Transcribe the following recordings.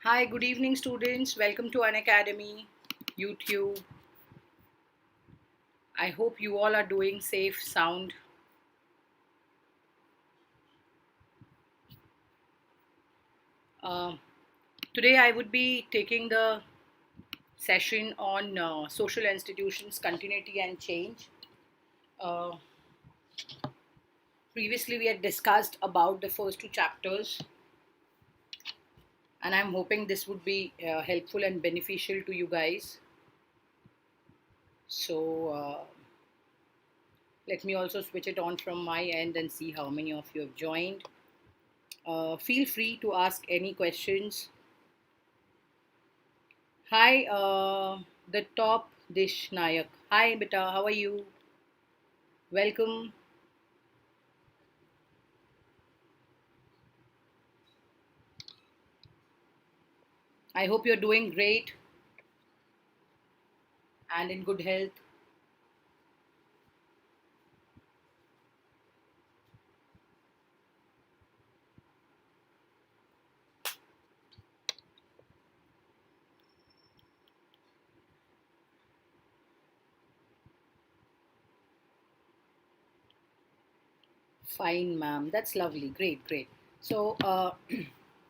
Hi, good evening, students. Welcome to An Academy, YouTube. I hope you all are doing safe, sound. Uh, Today, I would be taking the session on social institutions, continuity, and change. Uh, Previously, we had discussed about the first two chapters, and I'm hoping this would be helpful and beneficial to you guys. So, let me also switch it on from my end and see how many of you have joined. Feel free to ask any questions. Hi, the top dish Nayak. Hi, beta. How are you? Welcome. I hope you're doing great and in good health. Fine, ma'am. That's lovely. Great, great. So,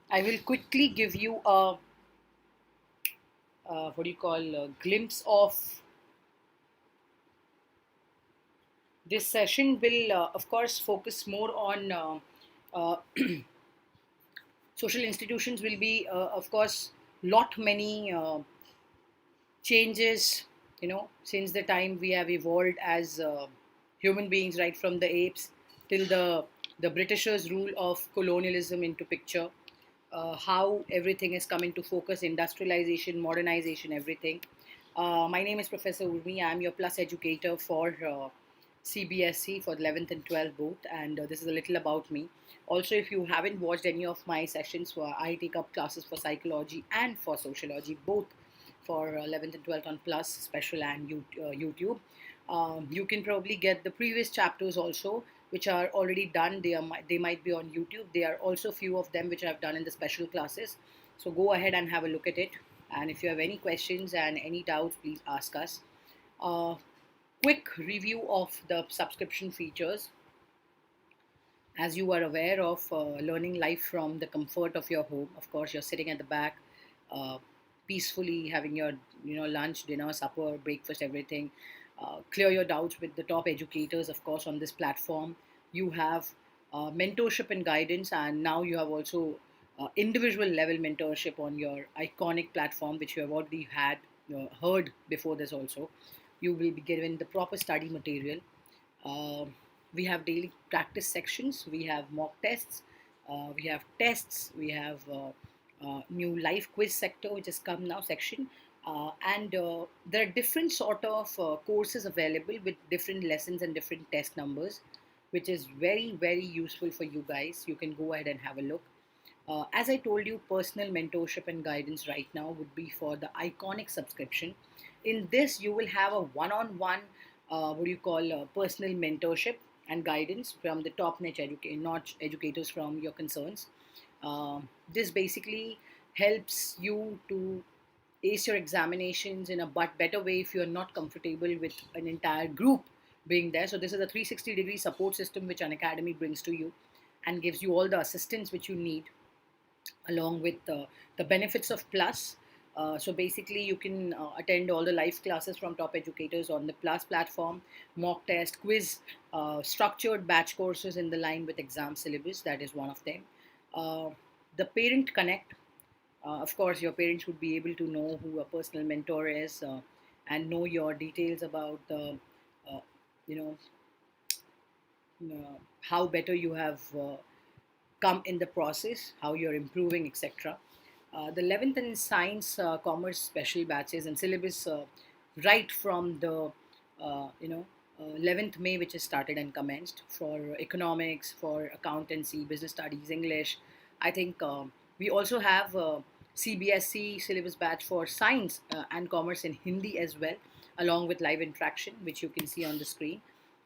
I will quickly give you a what do you call a glimpse of this session. Will of course focus more on uh, social institutions. Will be of course lot many changes, since the time we have evolved as human beings, right from the apes till the Britishers' rule of colonialism into picture. How everything is coming to focus, industrialization, modernization, everything. My name is Professor Urmi. I'm your plus educator for CBSE for 11th and 12th both, and this is a little about me. Also, if you haven't watched any of my sessions, I take up classes for psychology and for sociology, both for 11th and 12th on Plus Special and YouTube. You can probably get the previous chapters also, which are already done. They might be on YouTube. There are also few of them which I've done in the special classes. So go ahead and have a look at it. And if you have any questions and any doubts, please ask us. Uh, Quick review of the subscription features. As you are aware of learning life from the comfort of your home, of course, you're sitting at the back, uh, peacefully having your lunch, dinner, supper, breakfast, everything. Clear your doubts with the top educators, of course, on this platform. You have mentorship and guidance, and now you have also individual level mentorship on your iconic platform, which you have already had heard before this also. You will be given the proper study material. uh, we have daily practice sections, we have mock tests, we have tests, we have new live quiz sector which has come now section, and there are different sort of courses available with different lessons and different test numbers, which is very very useful for you guys. You can go ahead and have a look. As I told you, personal mentorship and guidance right now would be for the iconic subscription. In this, you will have a one-on-one, what do you call, personal mentorship and guidance from the top-notch educators from your concerns. This basically helps you to ace your examinations in a but better way if you're not comfortable with an entire group being there. So this is a 360-degree support system which an academy brings to you and gives you all the assistance which you need, along with the benefits of Plus. So basically, you can attend all the live classes from top educators on the Plus platform, mock test, quiz, structured batch courses in the line with exam syllabus. That is one of them. Uh, the Parent Connect. Of course, your parents would be able to know who a personal mentor is, and know your details about the, uh, you know, how better you have come in the process, how you're improving, etc. The 11th and science, commerce special batches and syllabus, right from the 11th May, which has started and commenced for economics, for accountancy, business studies, English. I think we also have CBSE syllabus batch for science and commerce in Hindi as well, along with live interaction, which you can see on the screen.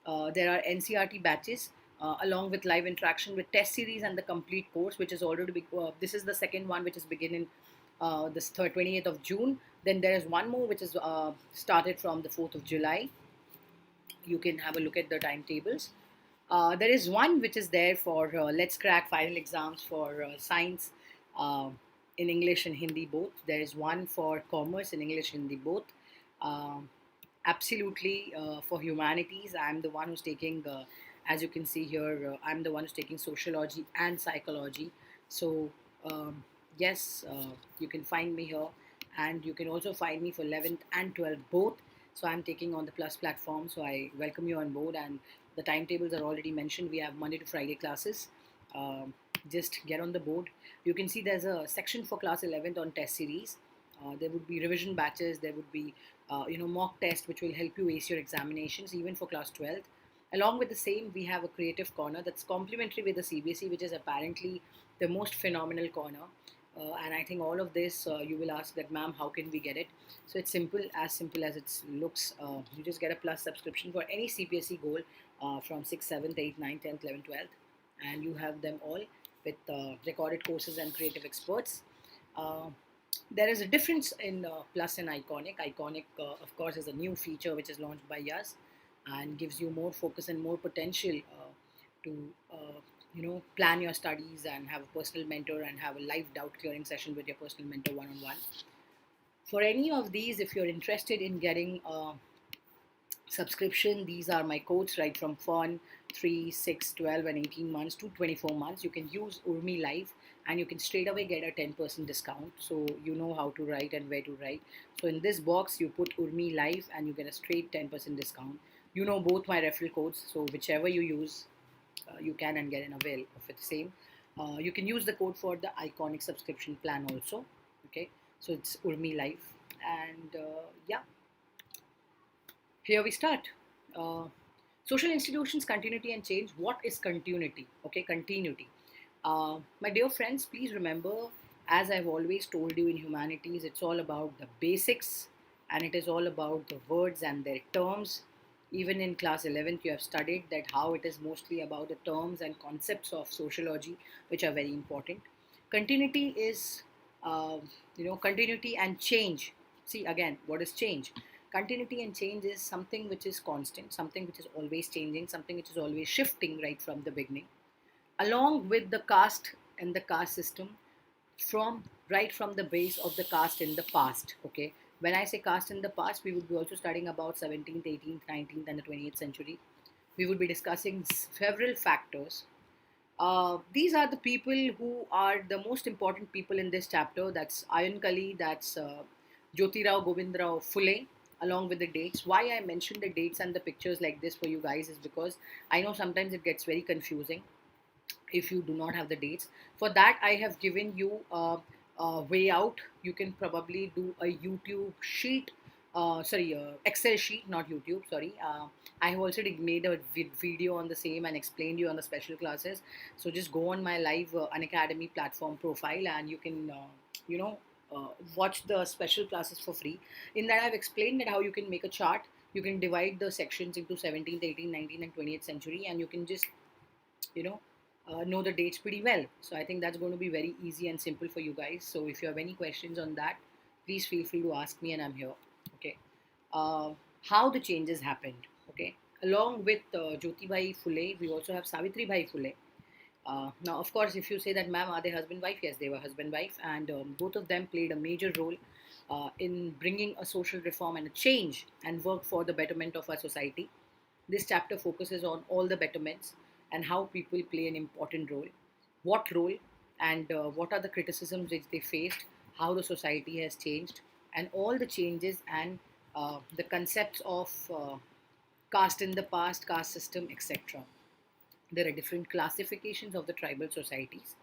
There are NCERT batches along with live interaction with test series and the complete course, which is already this is the second one which is beginning this 28th of June. Then there is one more which is started from the 4th of July. You can have a look at the timetables. There is one which is there for Let's Crack final exams for science uh, in English and Hindi both. There is one for commerce in English and Hindi both. Um Absolutely for humanities, I'm the one who's taking, as you can see here, I'm the one who's taking sociology and psychology. So, um, yes, you can find me here, and you can also find me for 11th and 12th both. So, I'm taking on the Plus platform. So, I welcome you on board, and the timetables are already mentioned. We have Monday to Friday classes. Um, just get on the board. You can see there's a section for class 11th on test series. There would be revision batches. There would be mock test which will help you ace your examinations even for class 12th. Along with the same, we have a creative corner that's complementary with the CBSE, which is apparently the most phenomenal corner. And I think all of this, you will ask that, ma'am, how can we get it? So it's simple as it looks. You just get a plus subscription for any CBSE goal from 6th, 7th, 8th, 9th, 10th, 11th, 12th. And you have them all with recorded courses and creative experts. Uh, there is a difference in Plus and Iconic. Iconic, of course, is a new feature which is launched by us and gives you more focus and more potential to plan your studies and have a personal mentor and have a live doubt clearing session with your personal mentor one on one. For any of these, if you're interested in getting subscription, these are my codes right from fun 3, 6, 12, and 18 months to 24 months. You can use Urmi Live and you can straight away get a 10% discount. So you know how to write and where to write. So in this box, you put Urmi Live and you get a straight 10% discount. You know both my referral codes, so whichever you use, you can and get an avail of it same. You can use the code for the Iconic subscription plan also. Okay, so it's Urmi Live, and yeah, here we start. Uh, Social institutions, continuity and change. What is continuity? Okay, continuity. My dear friends, please remember, as I've always told you in humanities, it's all about the basics and it is all about the words and their terms. Even in class 11th, you have studied that how it is mostly about the terms and concepts of sociology, which are very important. Continuity is, continuity and change. See, again, what is change? Continuity and change is something which is constant, something which is always changing, something which is always shifting right from the beginning, along with the caste and the caste system from right from the base of the caste in the past. Okay, when I say caste in the past, we would be also studying about 17th, 18th, 19th, and the 20th century. We would be discussing several factors. These are the people who are the most important people in this chapter. That's Ayan Kali, that's Jyotirao Govindrao Phule, along with the dates. Why I mentioned the dates and the pictures like this for you guys is because I know sometimes it gets very confusing if you do not have the dates. For that, I have given you a way out. You can probably do a YouTube sheet, Excel sheet, not YouTube, sorry. I have also made a video on the same and explained you on the special classes. So just go on my live Unacademy platform profile and you can, you know, watch the special classes for free. In that, I've explained that how you can make a chart. You can divide the sections into 17th, 18th, 19th, and 20th century, and you can just, you know the dates pretty well. So I think that's going to be very easy and simple for you guys. So if you have any questions on that, please feel free to ask me, and I'm here. Okay. Uh, how the changes happened. Okay. Along with Jyotibai Phule, we also have Savitri Bhai Phule. Now, of course, if you say that, ma'am, are they husband wife? Yes, they were husband wife, and both of them played a major role in bringing a social reform and a change and work for the betterment of our society. This chapter focuses on all the betterments and how people play an important role, what role, and what are the criticisms which they faced, how the society has changed, and all the changes and the concepts of caste in the past, caste system, etc. There are different classifications of the tribal societies.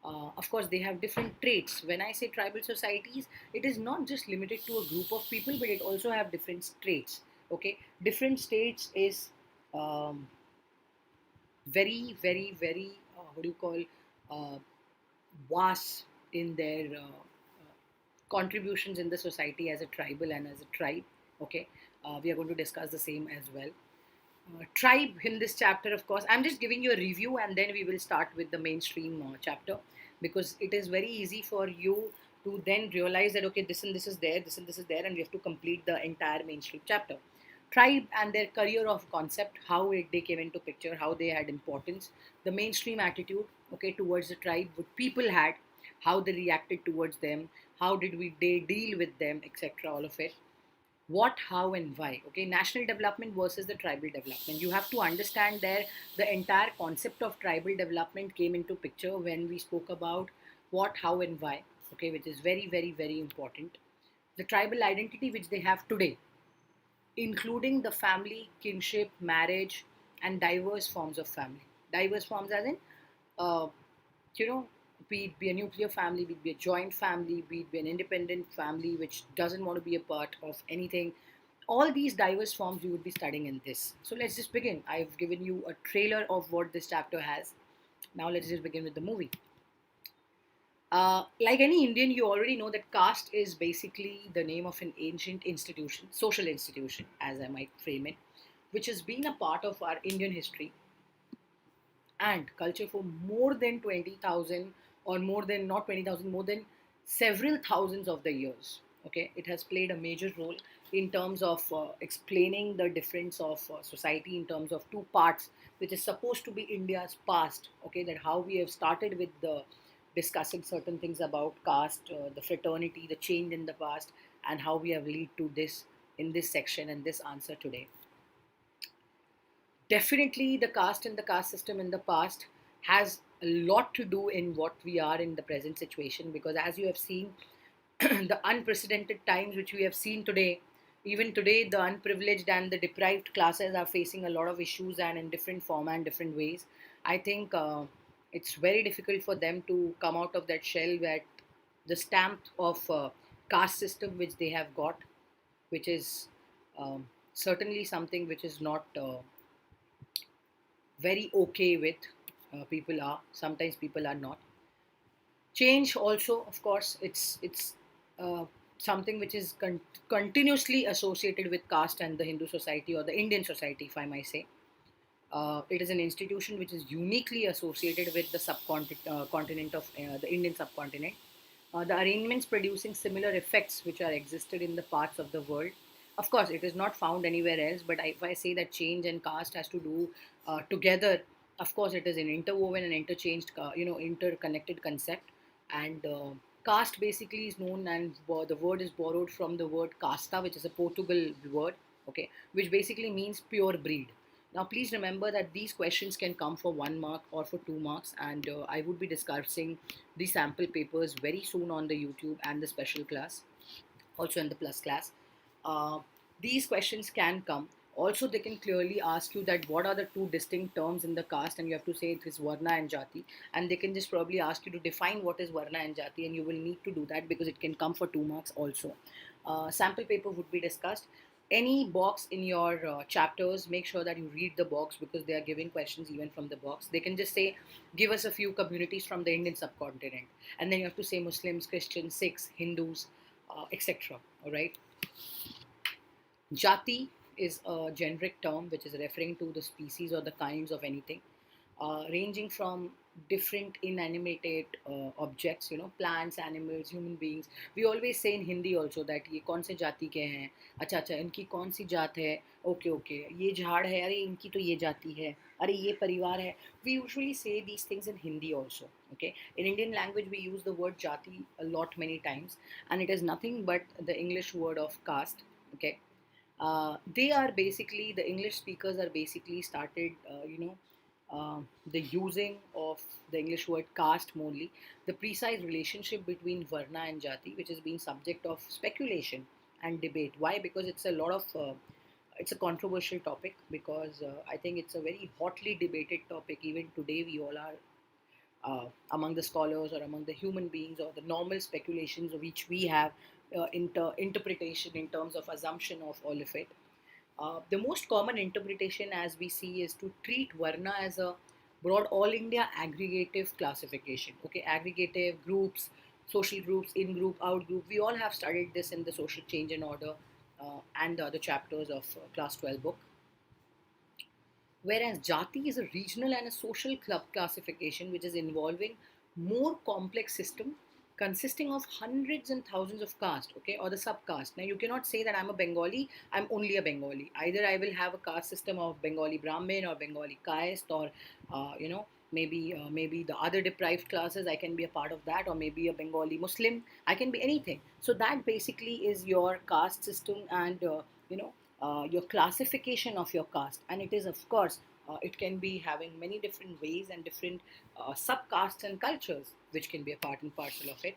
Of course, they have different traits. When I say tribal societies, it is not just limited to a group of people, but it also have different traits. Okay, different states is um, very, very, very, what do you call, uh, vast in their contributions in the society as a tribal and as a tribe. Okay, we are going to discuss the same as well. Tribe in this chapter, of course, I'm just giving you a review and then we will start with the mainstream chapter, because it is very easy for you to then realize that okay, this and this is there, this and this is there, and we have to complete the entire mainstream chapter. Tribe and their career of concept, how they came into picture, how they had importance, the mainstream attitude, okay, towards the tribe, what people had, how they reacted towards them, how did we they deal with them, etc. All of it. What, how, and why. Okay, national development versus the tribal development. You have to understand there the entire concept of tribal development came into picture when we spoke about what, how, and why. Okay, which is very, very, very important. The tribal identity which they have today, including the family, kinship, marriage, and diverse forms of family. Diverse forms as in, uh, you know, be it be a nuclear family, be it be a joint family, be it be an independent family which doesn't want to be a part of anything. All these diverse forms we would be studying in this. So let's just begin. I've given you a trailer of what this chapter has. Now let's just begin with the movie. Like any Indian, you already know that caste is basically the name of an ancient institution, social institution, as I might frame it, which has been a part of our Indian history and culture for more than 20,000, or more than, not 20,000, more than several thousands of the years. Okay, it has played a major role in terms of explaining the difference of society in terms of two parts, which is supposed to be India's past. Okay, that how we have started with the discussing certain things about caste, the fraternity, the change in the past, and how we have lead to this in this section and this answer today. Definitely the caste and the caste system in the past has a lot to do in what we are in the present situation, because as you have seen the unprecedented times which we have seen today, even today the unprivileged and the deprived classes are facing a lot of issues and in different form and different ways. I think it's very difficult for them to come out of that shell that the stamp of caste system which they have got, which is certainly something which is not very okay with. People are, sometimes people are not. Change also, of course, it's something which is continuously associated with caste and the Hindu society or the Indian society, if I may say. It is an institution which is uniquely associated with the subcontinent continent of the Indian subcontinent. The arrangements producing similar effects which are existed in the parts of the world. Of course, it is not found anywhere else, but if I say that change and caste has to do together, of course, it is an interwoven and interchanged, interconnected concept. And caste basically is known, and the word is borrowed from the word casta, which is a Portugal word, okay, which basically means pure breed. Now, please remember that these questions can come for 1 mark or for 2 marks, and I would be discussing the sample papers very soon on the YouTube and the special class, also in the plus class. Uh, these questions can come. Also, they can clearly ask you that what are the two distinct terms in the caste, and you have to say it is Varna and Jati. And they can just probably ask you to define what is Varna and Jati, and you will need to do that because it can come for 2 marks also. Sample paper would be discussed. Any box in your chapters, make sure that you read the box because they are giving questions even from the box. They can just say, give us a few communities from the Indian subcontinent, and then you have to say Muslims, Christians, Sikhs, Hindus, etc. All right. Jati is a generic term which is referring to the species or the kinds of anything, ranging from different inanimate objects, plants, animals, human beings. We always say in Hindi also that ये कौन से जाति के हैं, अच्छा अच्छा इनकी कौन सी जात है, ओके ओके ये झाड़ है, अरे इनकी तो ये जाति है, अरे ये परिवार है. We usually say these things in Hindi also. Okay, in Indian language we use the word jati a lot many times, and it is nothing but the English word of caste. Okay, they are basically, the English speakers are basically started, the using of the English word caste mainly. The precise relationship between Varna and Jati, which has been subject of speculation and debate. Why? Because it's a lot of it's a controversial topic, because I think it's a very hotly debated topic. Even today, we all are among the scholars or among the human beings or the normal speculations which we have interpretation in terms of assumption of all of it. The most common interpretation as we see is to treat Varna as a broad all India aggregative classification. Okay, aggregative groups, social groups, in group, out group. We all have studied this in the social change and order and the other chapters of class 12 book. Whereas Jati is a regional and a social club classification which is involving more complex system consisting of hundreds and thousands of caste, okay, or the subcaste. Now you cannot say that I'm a Bengali, I'm only a Bengali. Either I will have a caste system of Bengali Brahmin or Bengali caste, or maybe the other deprived classes, I can be a part of that, or maybe a Bengali Muslim, I can be anything. So that basically is your caste system, and your classification of your caste. And it is, of course, it can be having many different ways and different subcastes and cultures which can be a part and parcel of it.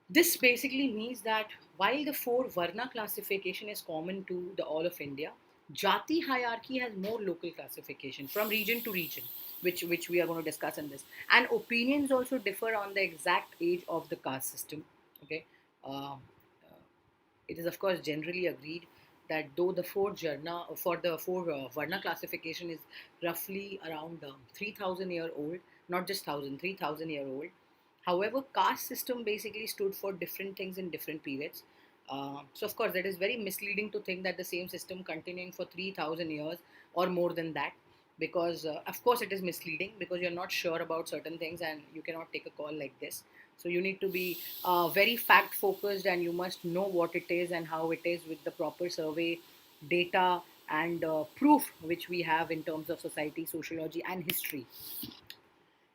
This basically means that while the four Varna classification is common to the all of India, Jati hierarchy has more local classification from region to region, which we are going to discuss in this. And opinions also differ on the exact age of the caste system. Okay, uh, it is of course generally agreed that though the four Varna classification is roughly around 3,000 year old, not just 1,000, 3,000 year old. However, caste system basically stood for different things in different periods. So of course that is very misleading to think that the same system continuing for 3,000 years or more than that, because of course it is misleading because you're not sure about certain things and you cannot take a call like this. So you need to be very fact focused, and you must know what it is and how it is with the proper survey data and proof which we have in terms of society, sociology, and history.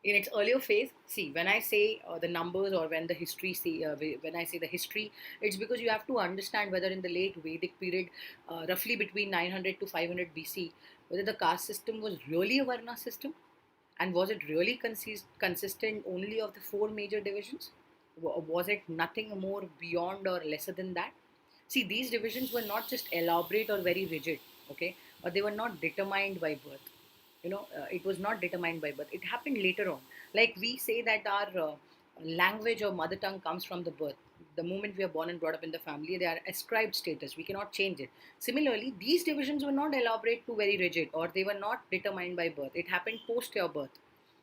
In its earlier phase, see, when I say the numbers, or when the history say when I say the history, it's because you have to understand whether in the late Vedic period, roughly between 900 to 500 BC, whether the caste system was really a Varna system, and was it really consistent only of the four major divisions? Was it nothing more beyond or lesser than that? See, these divisions were not just elaborate or very rigid, okay, or they were not determined by birth. It was not determined by birth. It happened later on. Like we say that our language or mother tongue comes from the birth. The moment we are born and brought up in the family, they are ascribed status. We cannot change it. Similarly, these divisions were not elaborate to very rigid, or they were not determined by birth. It happened post your birth.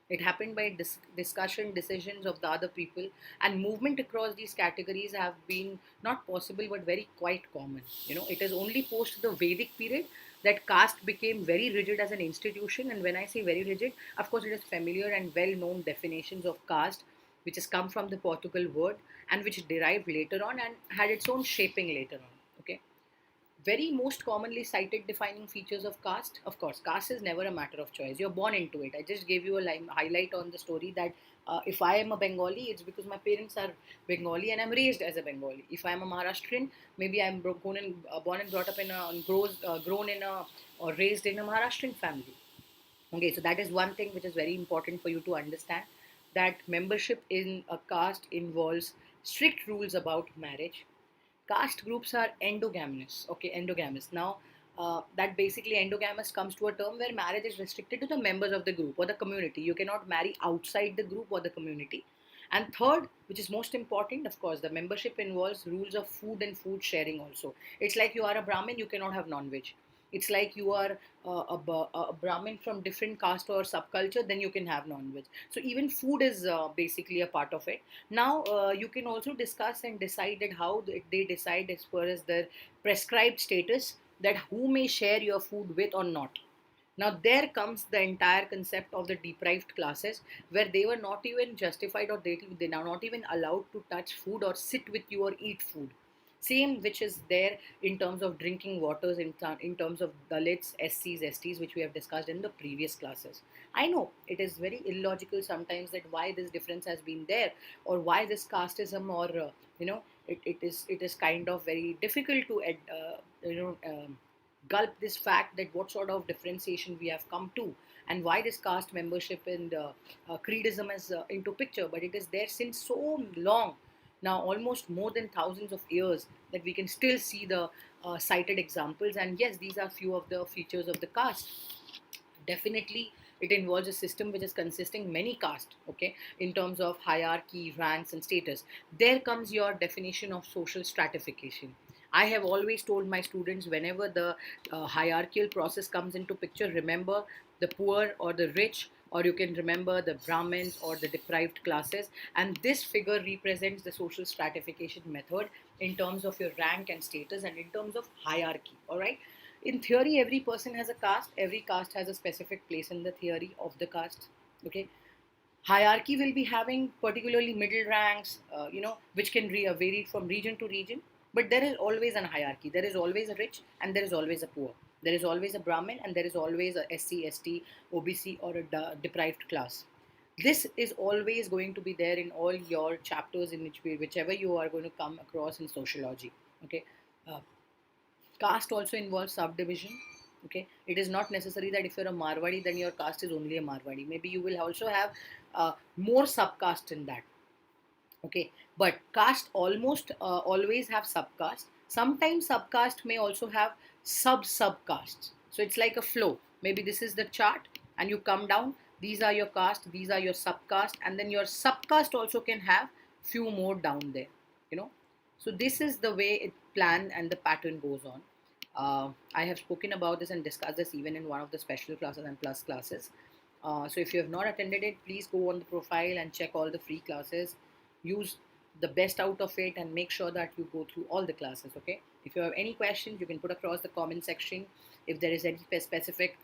It happened by discussion, decisions of the other people, and movement across these categories have been not possible but very quite common. It is only post the Vedic period that caste became very rigid as an institution. And when I say very rigid, of course, it is familiar and well known definitions of caste, which has come from the Portugal word and which derived later on and had its own shaping later on. Okay, very most commonly cited defining features of caste. Of course, caste is never a matter of choice. You're born into it. I just gave you a highlight on the story that if I am a Bengali, it's because my parents are Bengali and I'm raised as a Bengali. If I'm a Maharashtrian, maybe I'm born and brought up in a, grown in a, or raised in a Maharashtrian family. Okay, so that is one thing which is very important for you to understand, that membership in a caste involves strict rules about marriage. Caste groups are endogamous. Okay, endogamous. Now, that basically endogamous comes to a term where marriage is restricted to the members of the group or the community. You cannot marry outside the group or the community. And third, which is most important, of course, the membership involves rules of food and food sharing also. It's like you are a Brahmin, you cannot have non-veg. It's like you are a Brahmin from different caste or subculture, then you can have non-veg. So even food is basically a part of it. Now, you can also discuss and decide that how they decide as far as their prescribed status, that who may share your food with or not. Now, there comes the entire concept of the deprived classes, where they were not even justified, or they are not even allowed to touch food or sit with you or eat food. Same which is there in terms of drinking waters, in terms of Dalits, SCs, STs, which we have discussed in the previous classes. I know it is very illogical sometimes that why this difference has been there, or why this casteism, or it is kind of very difficult to gulp this fact that what sort of differentiation we have come to, and why this caste membership and creedism is into picture. But it is there since so long now, almost more than thousands of years, that we can still see the cited examples. And yes, these are few of the features of the caste. Definitely, it involves a system which is consisting many castes, okay, in terms of hierarchy, ranks, and status. There comes your definition of social stratification. I have always told my students, whenever the hierarchical process comes into picture, remember the poor or the rich, or you can remember the Brahmins or the deprived classes. And this figure represents the social stratification method in terms of your rank and status and in terms of hierarchy. All right. In theory, every person has a caste. Every caste has a specific place in the theory of the caste. Okay. Hierarchy will be having particularly middle ranks, which can vary from region to region. But there is always an hierarchy. There is always a rich and there is always a poor. There is always a Brahmin and there is always a SC, ST, OBC, or a deprived class. This is always going to be there in all your chapters in whichever you are going to come across in sociology. Okay, uh, caste also involves subdivision. Okay, it is not necessary that if you're a Marwadi then your caste is only a Marwadi. Maybe you will also have more subcaste in that. Okay, but caste almost always have subcaste. Sometimes subcaste may also have subcastes. So it's like a flow. Maybe this is the chart and you come down, these are your caste, these are your subcaste, and then your subcaste also can have few more down there, you know. So this is the way it plan and the pattern goes on. I have spoken about this and discussed this even in one of the special classes and plus classes. So if you have not attended it, please go on the profile and check all the free classes. Use the best out of it and make sure that you go through all the classes. Okay, if you have any questions, you can put across the comment section. If there is any specific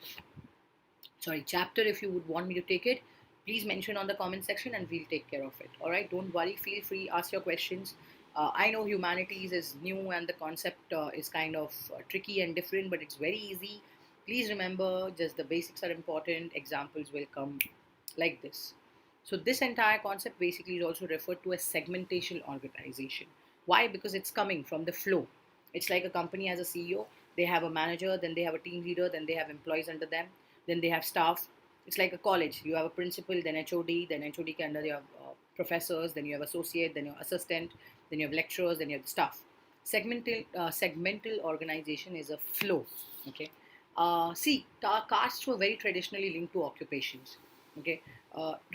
chapter, if you would want me to take it, please mention on the comment section and we'll take care of it. All right, don't worry, feel free, ask your questions. I know humanities is new and the concept is kind of tricky and different, but it's very easy. Please remember, just the basics are important. Examples will come like this. So this entire concept basically is also referred to as segmentation organization. Why? Because it's coming from the flow. It's like a company has a CEO, they have a manager, then they have a team leader, then they have employees under them, then they have staff. It's like a college. You have a principal, then HOD, then HOD can under you have professors, then you have associate, then your assistant, then you have lecturers, then you have the staff. Segmental organization is a flow. Okay. See, castes were very traditionally linked to occupations. Okay,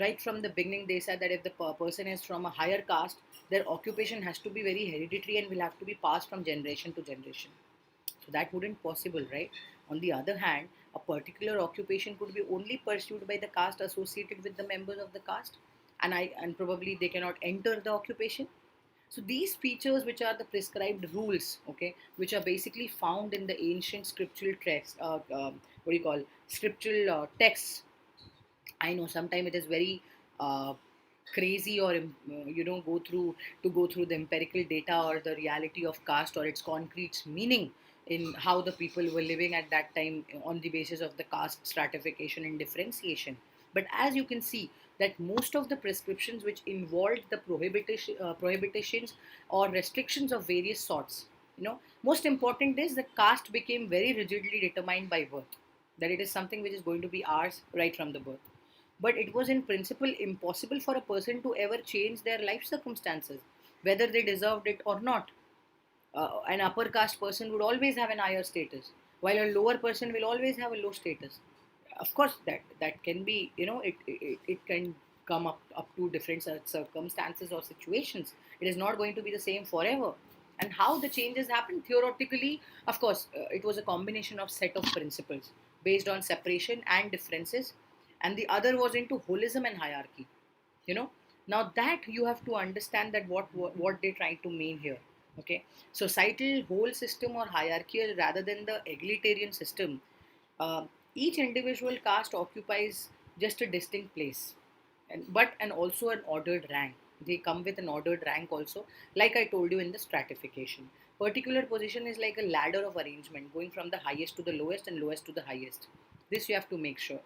right from the beginning, they said that if the person is from a higher caste, their occupation has to be very hereditary and will have to be passed from generation to generation. So that wouldn't possible, right? On the other hand, a particular occupation could be only pursued by the caste associated with the members of the caste, and probably they cannot enter the occupation. So these features, which are the prescribed rules, okay, which are basically found in the ancient scriptural text, what do you call scriptural texts. I know sometimes it is very crazy, or go through the empirical data or the reality of caste or its concrete meaning in how the people were living at that time on the basis of the caste stratification and differentiation. But as you can see, that most of the prescriptions which involved the prohibitions or restrictions of various sorts, most important is the caste became very rigidly determined by birth, that it is something which is going to be ours right from the birth. But it was in principle impossible for a person to ever change their life circumstances, whether they deserved it or not. An upper caste person would always have an higher status, while a lower person will always have a low status. Of course, that can be, it can come up to different circumstances or situations. It is not going to be the same forever. And how the changes happen theoretically, of course, it was a combination of set of principles based on separation and differences, and the other was into holism and hierarchy. you know Now that you have to understand that what they're trying to mean here. Okay, societal whole system or hierarchical rather than the egalitarian system. uh, each individual caste occupies just a distinct place, and also an ordered rank. They come with an ordered rank also, like I told you in the stratification. Particular position is like a ladder of arrangement going from the highest to the lowest and lowest to the highest. This you have to make sure.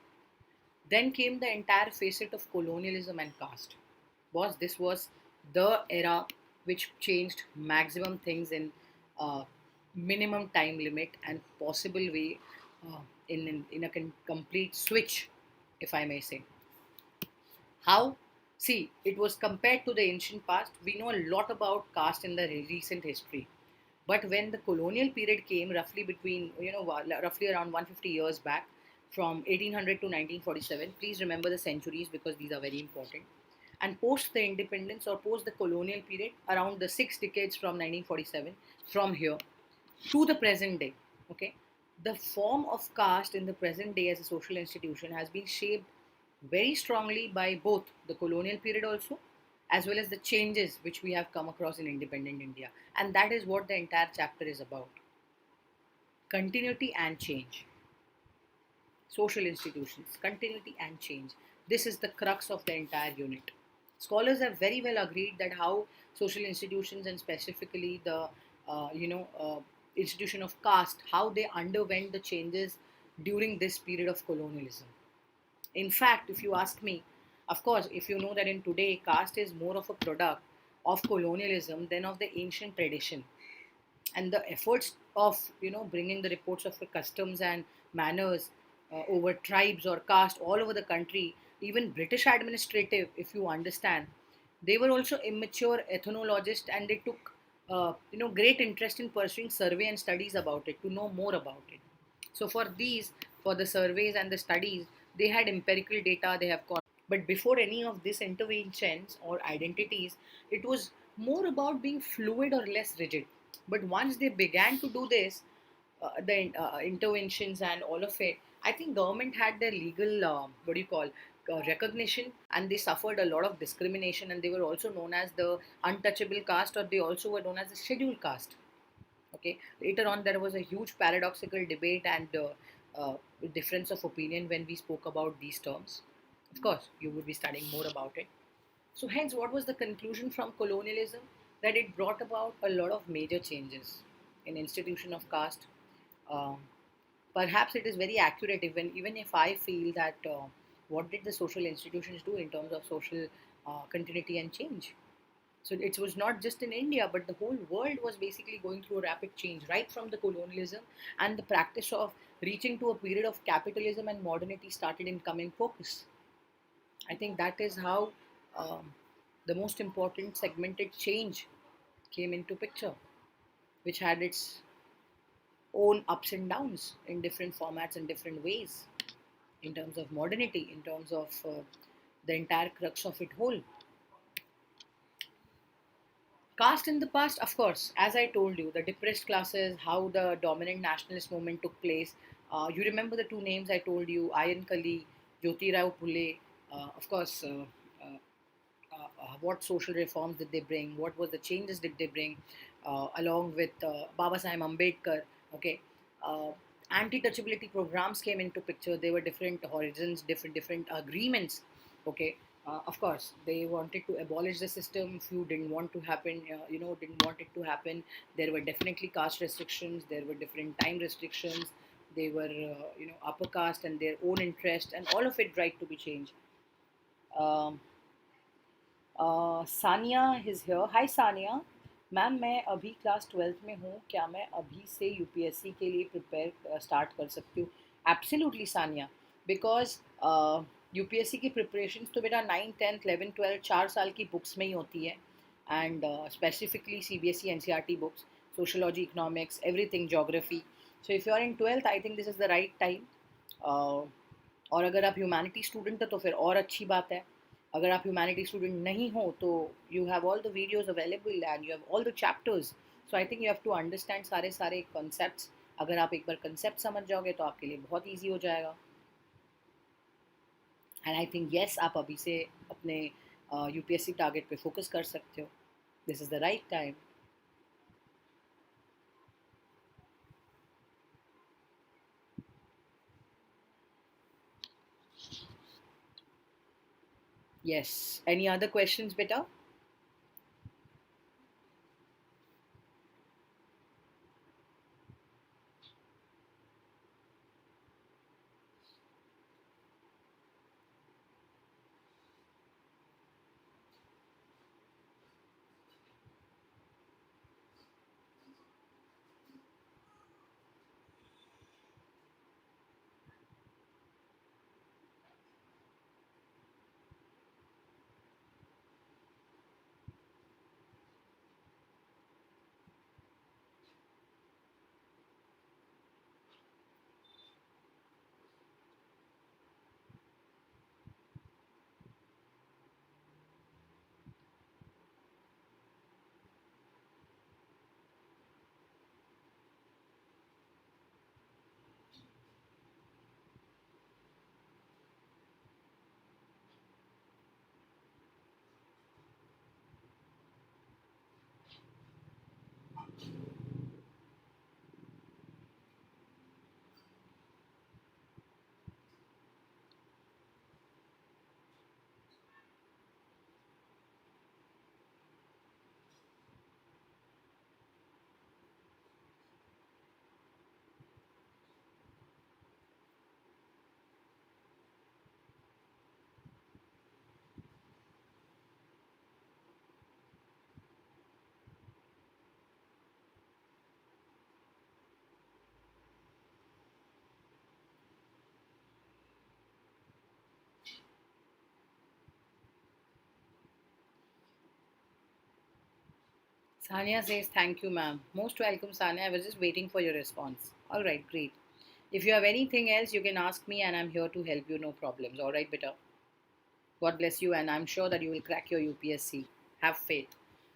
Then came the entire facet of colonialism and caste. Boss, this was the era which changed maximum things in minimum time limit and possible way, in a complete switch, if I may say. How? See, it was compared to the ancient past. We know a lot about caste in the recent history. But when the colonial period came, roughly roughly around 150 years back, from 1800 to 1947, please remember the centuries because these are very important. And post the independence or post the colonial period, around the 6 decades from 1947, from here to the present day, okay, the form of caste in the present day as a social institution has been shaped very strongly by both the colonial period also, as well as the changes which we have come across in independent India. And that is what the entire chapter is about: continuity and change. Social institutions, continuity and change. This is the crux of the entire unit. Scholars have very well agreed that how social institutions, and specifically the institution of caste, how they underwent the changes during this period of colonialism. In fact, if you ask me, of course, if you know that in today, caste is more of a product of colonialism than of the ancient tradition. And the efforts of bringing the reports of the customs and manners over tribes or caste all over the country, even British administrative, if you understand, they were also immature ethnologists, and they took great interest in pursuing survey and studies about it to know more about it. So for the surveys and the studies, they had empirical data, they have. But before any of these interventions or identities, it was more about being fluid or less rigid. But once they began to do this, the interventions and all of it, I think government had their legal, what do you call, recognition, and they suffered a lot of discrimination, and they were also known as the untouchable caste, or they also were known as the scheduled caste. Okay, later on there was a huge paradoxical debate and difference of opinion when we spoke about these terms. Of course, you would be studying more about it. So hence, what was the conclusion from colonialism? That it brought about a lot of major changes in institution of caste. um, Perhaps it is very accurate, even if I feel that what did the social institutions do in terms of social continuity and change. So it was not just in India, but the whole world was basically going through a rapid change, right from the colonialism and the practice of reaching to a period of capitalism and modernity started in coming focus. I think that is how um, the most important segmented change came into picture, which had its own ups and downs in different formats and different ways in terms of modernity, in terms of the entire crux of it whole. Caste in the past, of course, as I told you, the depressed classes, how the dominant nationalist movement took place. You remember the two names I told you, Ayan Kali, Jyoti Rao Phule, of course. What social reforms did they bring? What was the changes did they bring? Along with Baba Sahib Ambedkar, okay. Uh, Anti-touchability programs came into picture. There were different horizons, different agreements, okay. Of course, they wanted to abolish the system. Few didn't want to happen, didn't want it to happen. There were definitely caste restrictions. There were different time restrictions. They were, upper caste and their own interest, and all of it tried to be changed. Um, Sania is here. Hi Sania. Ma'am मैं अभी class 12th में हूँ, क्या मैं अभी से UPSC के लिए प्रिपेयर स्टार्ट कर सकती हूँ? एब्सोल्युटली सानिया, बिकॉज यूपीएससी की प्रिपरेशन तो बेटा 9th 10th 11th 12th 4 साल की बुक्स में ही होती है. And specifically C B S E N C R T books, sociology, economics, everything, geography. So if you are in 12th, I think this is the right time. और अगर आप humanity student हो तो फिर और अच्छी बात है. अगर आप ह्यूमैनिटी स्टूडेंट नहीं हो तो you have all the videos available and you have all the chapters. So I think you have to understand सारे सारे कॉन्सेप्ट्स. अगर आप एक बार कंसेप्ट समझ जाओगे तो आपके लिए बहुत ईजी हो जाएगा. एंड आई थिंक येस, आप अभी से अपने यूपीएससी टारगेट पे फोकस कर सकते हो. This is the right time. Yes. Any other questions, beta? Sanya says, thank you, ma'am. Most welcome, Sanya. I was just waiting for your response. All right, great. If you have anything else, you can ask me, and I'm here to help you. No problems. All right, beta. God bless you, and I'm sure that you will crack your UPSC. Have faith.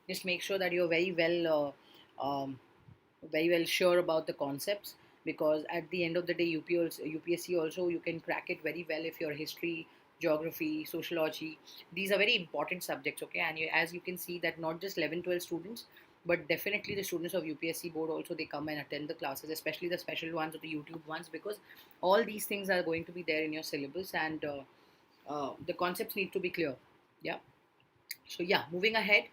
Just make sure that you're very well sure about the concepts, because at the end of the day, UPSC also you can crack it very well if your history, geography, sociology, these are very important subjects. Okay, and as you can see that not just 11, 12 students, but definitely the students of UPSC board also, they come and attend the classes, especially the special ones or the YouTube ones, because all these things are going to be there in your syllabus, and the concepts need to be clear. Yeah. So yeah, moving ahead,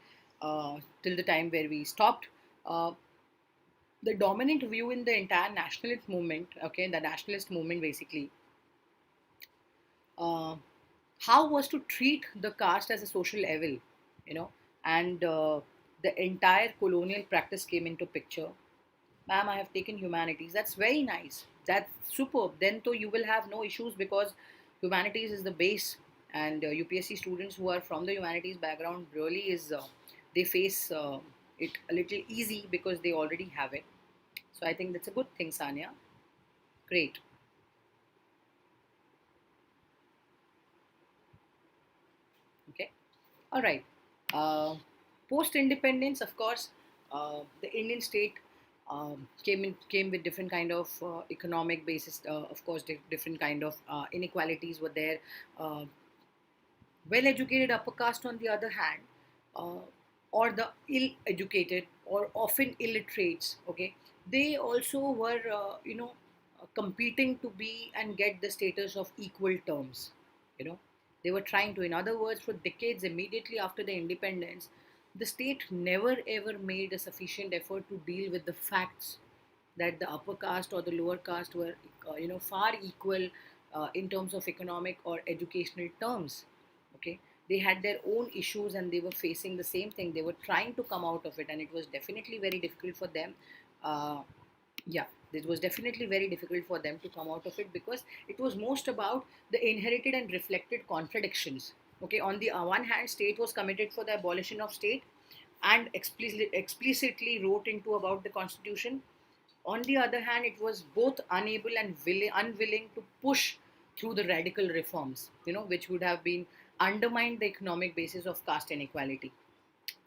till the time where we stopped. The dominant view in the entire nationalist movement, okay, the nationalist movement basically, uh, how was to treat the caste as a social evil, you know, and the entire colonial practice came into picture. Ma'am, I have taken humanities. That's very nice. That's superb. Then, though, you will have no issues because humanities is the base, and UPSC students who are from the humanities background really is they face it a little easy because they already have it. So I think that's a good thing, Sanya. Great. Okay. All right. Post independence, of course, the Indian state came with different kind of economic basis. Of course, different kind of inequalities were there. Uh, well educated upper caste, on the other hand, uh, or the ill educated or often illiterates, okay, they also were, competing to be and get the status of equal terms. You know, they were trying to, in other words, for decades immediately after the independence, the state never ever made a sufficient effort to deal with the facts that the upper caste or the lower caste were, far equal in terms of economic or educational terms. Okay, they had their own issues and they were facing the same thing. They were trying to come out of it, and it was definitely very difficult for them. Uh, yeah, it was definitely very difficult for them to come out of it because it was most about the inherited and reflected contradictions. Okay, on the one hand, state was committed for the abolition of state and explicitly wrote into about the constitution. On the other hand, it was both unable and unwilling to push through the radical reforms, which would have been undermined the economic basis of caste inequality.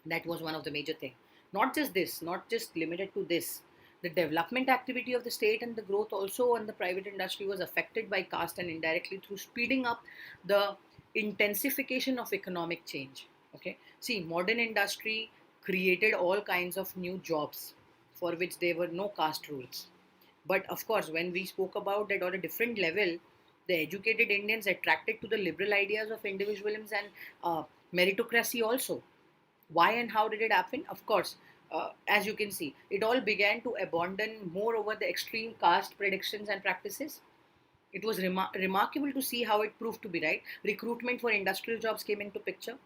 That was one of the major things. Not just this, not just limited to this. The development activity of the state and the growth also on the private industry was affected by caste and indirectly through speeding up the intensification of economic change. Okay. See, modern industry created all kinds of new jobs for which there were no caste rules. But of course, when we spoke about that on a different level, the educated Indians attracted to the liberal ideas of individualism and meritocracy also. Why and how did it happen? Of course, as you can see, it all began to abandon more over the extreme caste predictions and practices. It was remarkable to see how it proved to be right. Recruitment for industrial jobs came into picture,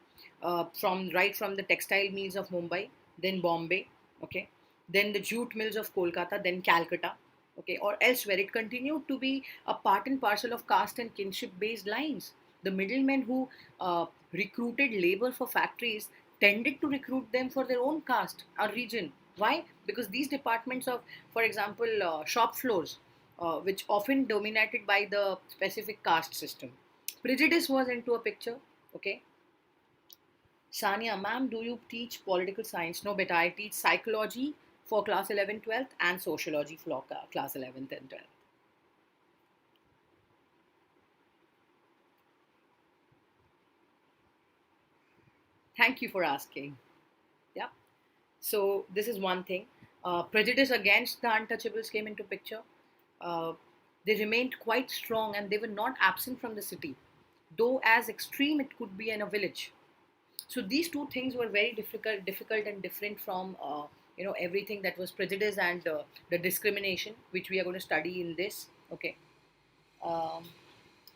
from the textile mills of Mumbai, then Bombay, okay, then the jute mills of Kolkata, then Calcutta, okay, or elsewhere. It continued to be a part and parcel of caste and kinship based lines. The middlemen who recruited labor for factories tended to recruit them for their own caste or region. Why? Because these departments of, for example, shop floors, which often dominated by the specific caste system. Prejudice was into a picture. Okay. Sania, ma'am, do you teach political science? No, beta, I teach psychology for class 11, 12th and sociology for class 11th and 12th. Thank you for asking. Yeah. So this is one thing. Prejudice against the untouchables came into picture. Uh, they remained quite strong and they were not absent from the city, though as extreme it could be in a village. So these two things were very difficult and different from everything that was prejudice and the discrimination, which we are going to study in this. Okay. Um,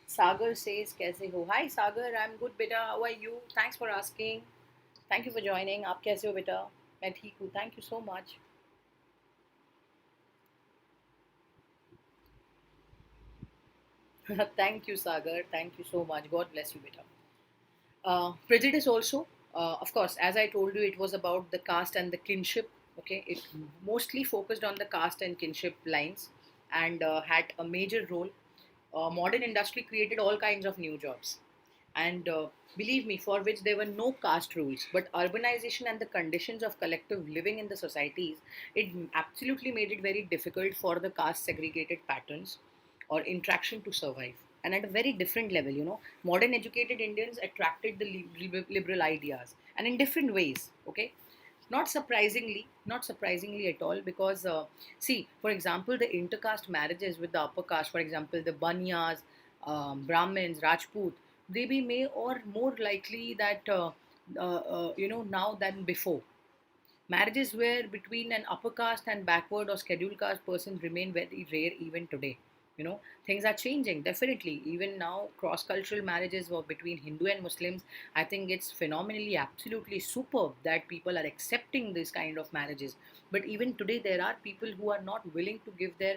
Sagar says, "Kaise ho?" Hi Sagar, I'm good, beta. How are you? Thanks for asking. Thank you for joining. आप कैसे हो बेटा? मैं ठीक हूँ. Thank you so much. Thank you, Sagar. Thank you so much. God bless you, beta. Prejudice also. Of course, as I told you, it was about the caste and the kinship. Okay, it mostly focused on the caste and kinship lines, and had a major role. Modern industry created all kinds of new jobs, and believe me, for which there were no caste rules. But urbanization and the conditions of collective living in the societies, it absolutely made it very difficult for the caste segregated patterns or interaction to survive. And at a very different level, modern educated Indians attracted the liberal ideas, and in different ways. Okay, not surprisingly at all, because see, for example, the intercaste marriages with the upper caste, for example, the Banyas, Brahmins, Rajput, they be may or more likely that now than before. Marriages were between an upper caste and backward or scheduled caste person remain very rare even today. Things are changing definitely. Even now, cross-cultural marriages were between Hindu and Muslims. I think it's phenomenally, absolutely superb that people are accepting this kind of marriages. But even today, there are people who are not willing to give their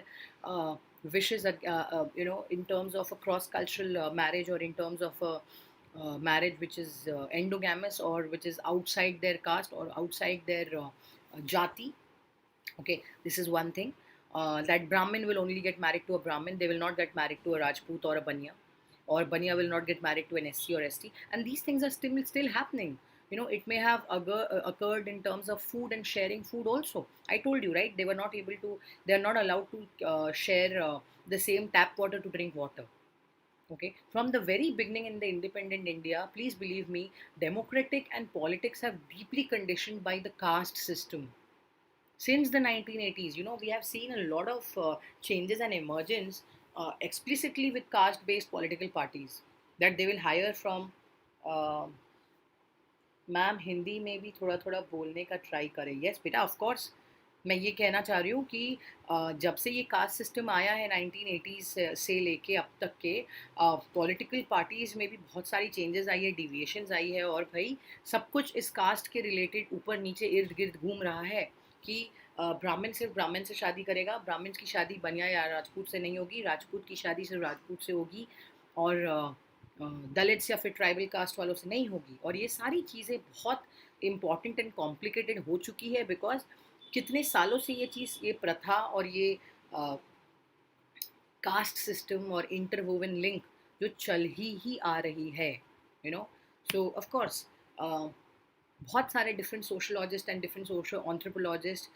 wishes, in terms of a cross-cultural marriage, or in terms of a marriage which is endogamous, or which is outside their caste or outside their jati. Okay, this is one thing. That Brahmin will only get married to a Brahmin. They will not get married to a Rajput or a Banya, or Banya will not get married to an SC or ST. And these things are still happening. It may have occurred in terms of food and sharing food also. I told you, right? They are not allowed to share the same tap water to drink water. Okay, from the very beginning in the independent India, please believe me, democratic and politics have deeply conditioned by the caste system. Since the 1980s, we have seen a lot of changes and emergence explicitly with caste based political parties, that they will hire from uh, ma'am Hindi में भी थोड़ा थोड़ा बोलने का try करें. Yes बेटा, of course. मैं ये कहना चाह रही हूँ कि जब से ये कास्ट सिस्टम आया है 1980s से लेके अब तक के, पॉलिटिकल पार्टीज़ में भी बहुत सारी चेंजेस आई है, डिविएशंस आई है, और भाई सब कुछ इस कास्ट के रिलेटेड ऊपर नीचे इर्द गिर्द घूम रहा है कि ब्राह्मण सिर्फ ब्राह्मण से शादी करेगा, ब्राह्मण की शादी बनिया या राजपूत से नहीं होगी, राजपूत की शादी सिर्फ राजपूत से होगी, और दलित्स या फिर ट्राइबल कास्ट वालों से नहीं होगी. और ये सारी चीज़ें बहुत इम्पॉर्टेंट एंड कॉम्प्लिकेटेड हो चुकी है, बिकॉज कितने सालों से ये चीज़, ये प्रथा और ये कास्ट सिस्टम और इंटरवोवन लिंक जो चल ही आ रही है. सो ऑफ कोर्स बहुत सारे different sociologist and different socio anthropologist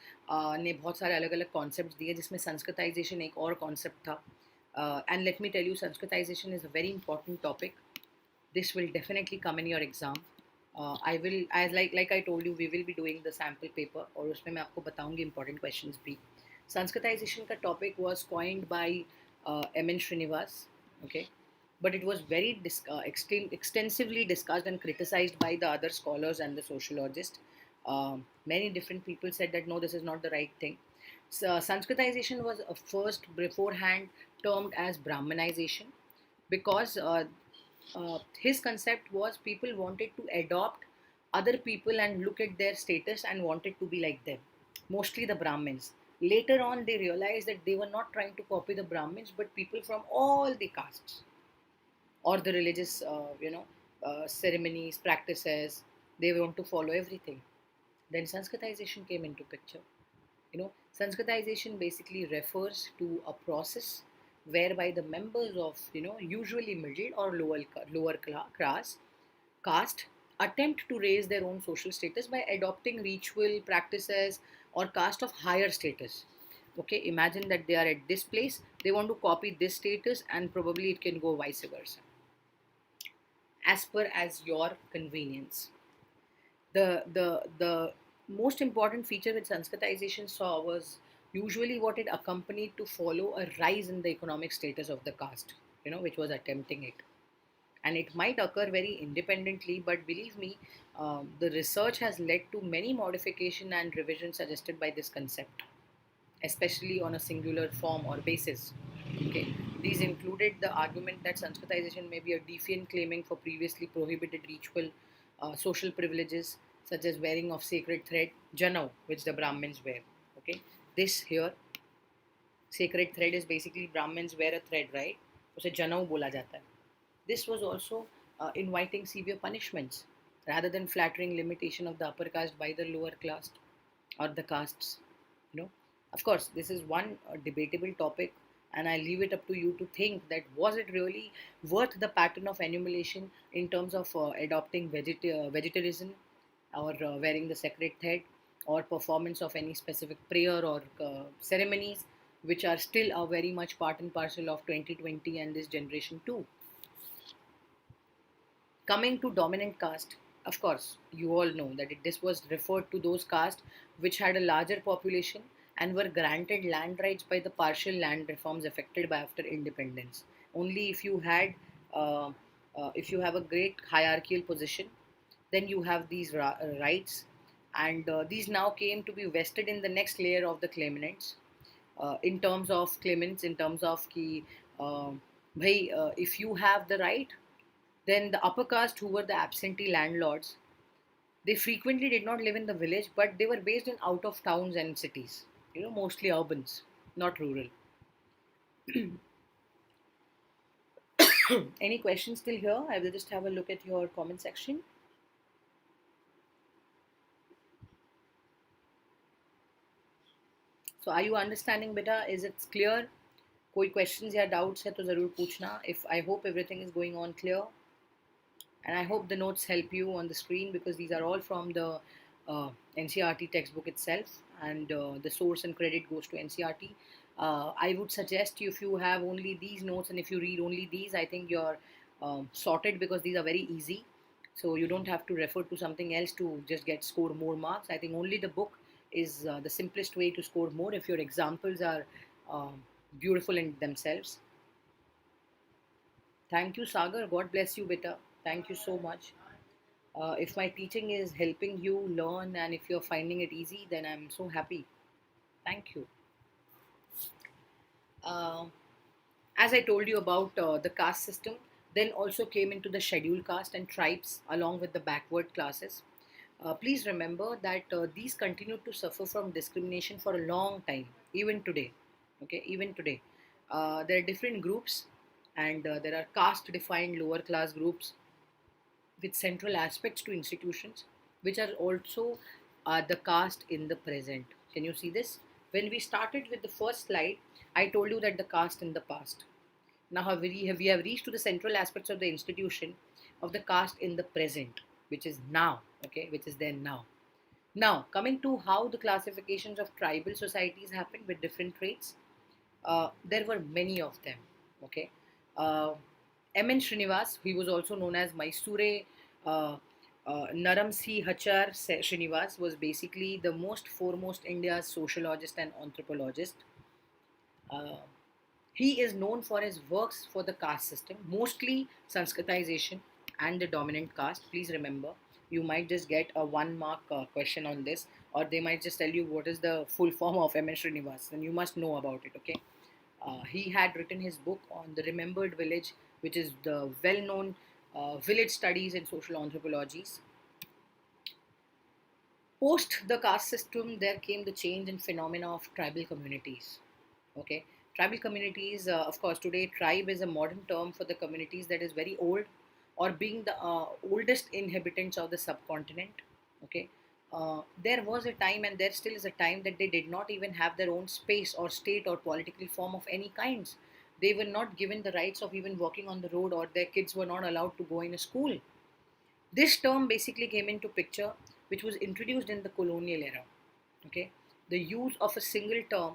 ने बहुत सारे अलग अलग कॉन्सेप्ट दिए, जिसमें संस्कृताइजेशन एक और कॉन्सेप्ट था. And let me tell you, Sanskritization is a very important topic. This will definitely come in your exam. I will, as like I told you, we will be doing the sample paper, और उसमें मैं आपको बताऊंगी important questions भी. Sanskritization का topic was coined by M.N. Srinivas, okay, but it was very extensively discussed and criticized by the other scholars and the sociologists. Many different people said that no, this is not the right thing. So, Sanskritization was first beforehand termed as Brahmanization, because his concept was people wanted to adopt other people and look at their status and wanted to be like them, mostly the Brahmins. Later on, they realized that they were not trying to copy the Brahmins, but people from all the castes, or the religious, ceremonies, practices. They want to follow everything. Then Sanskritization came into picture. Sanskritization basically refers to a process whereby the members of, usually middle or lower class caste attempt to raise their own social status by adopting ritual practices or caste of higher status. Okay, imagine that they are at this place, they want to copy this status, and probably it can go vice versa, as per as your convenience. The most important feature which Sanskritization saw was usually what it accompanied to follow a rise in the economic status of the caste, which was attempting it. And it might occur very independently, but believe me, the research has led to many modification and revisions suggested by this concept, especially on a singular form or basis. Okay, these included the argument that Sanskritization may be a defiant claiming for previously prohibited ritual, social privileges such as wearing of sacred thread, janau, which the Brahmins wear. Okay, this here, sacred thread is basically Brahmins wear a thread, right? उसे janau बोला जाता है. This was also inviting severe punishments. rather than flattering limitation of the upper caste by the lower caste or the castes. You know, of course, this is one debatable topic, and I leave it up to you to think that was it really worth the pattern of annihilation in terms of adopting vegetarianism or wearing the sacred thread or performance of any specific prayer or ceremonies which are still very much part and parcel of 2020 and this generation too. Coming to dominant caste, of course, you all know that this was referred to those castes which had a larger population and were granted land rights by the partial land reforms effected by after independence. Only uh, if you have a great hierarchical position, then you have these rights, and these now came to be vested in the next layer of the claimants. In terms of ki, uh, if you have the right, then the upper caste, who were the absentee landlords, they frequently did not live in the village, but they were based in out of towns and cities, mostly urbans, not rural. Any questions still here? I will just have a look at your comment section. So are you understanding beta? Is it clear? कोई questions या doubts है तो ज़रूर पूछना. If I hope everything is going on clear, and I hope the notes help you on the screen, because these are all from the NCERT textbook itself, and the source and credit goes to NCERT. I would suggest you, if you have only these notes and if you read only these, I think you're sorted, because these are very easy. So you don't have to refer to something else to just get scored more marks. I think only the book is the simplest way to score more if your examples are beautiful in themselves. Thank you, Sagar. God bless you, beta. Thank you so much. If my teaching is helping you learn and if you're finding it easy, then I'm so happy. Thank you. Uh, as I told you about the caste system, then also came into the scheduled caste and tribes along with the backward classes. Please remember that these continue to suffer from discrimination for a long time, even today. Okay, even today. There are different groups, and there are caste defined lower class groups with central aspects to institutions, which are also the caste in the present. Can you see this? When we started with the first slide, I told you that the caste in the past. Now we have reached to the central aspects of the institution of the caste in the present, which is now, okay, which is there now. Now, coming to how the classifications of tribal societies happened with different traits, there were many of them, okay. Uh, M.N. Srinivas, he was also known as Mysore uh, Naramsi Hachar Srinivas, was basically the most foremost India's sociologist and anthropologist. Uh, he is known for his works for the caste system, mostly Sanskritization and the dominant caste. Please remember, you might just get a 1 mark question on this, or they might just tell you what is the full form of M.N. Srinivas, and you must know about it, okay? He had written his book on the Remembered Village, which is the well known village studies in social anthropologies. Post the caste system, there came the change and phenomena of tribal communities. Okay, tribal communities, of course, today tribe is a modern term for the communities that is very old or being the oldest inhabitants of the subcontinent. Okay, there was a time and there still is a time that they did not even have their own space or state or political form of any kinds. They were not given the rights of even walking on the road, or their kids were not allowed to go in a school. This term basically came into picture, which was introduced in the colonial era. Okay, the use of a single term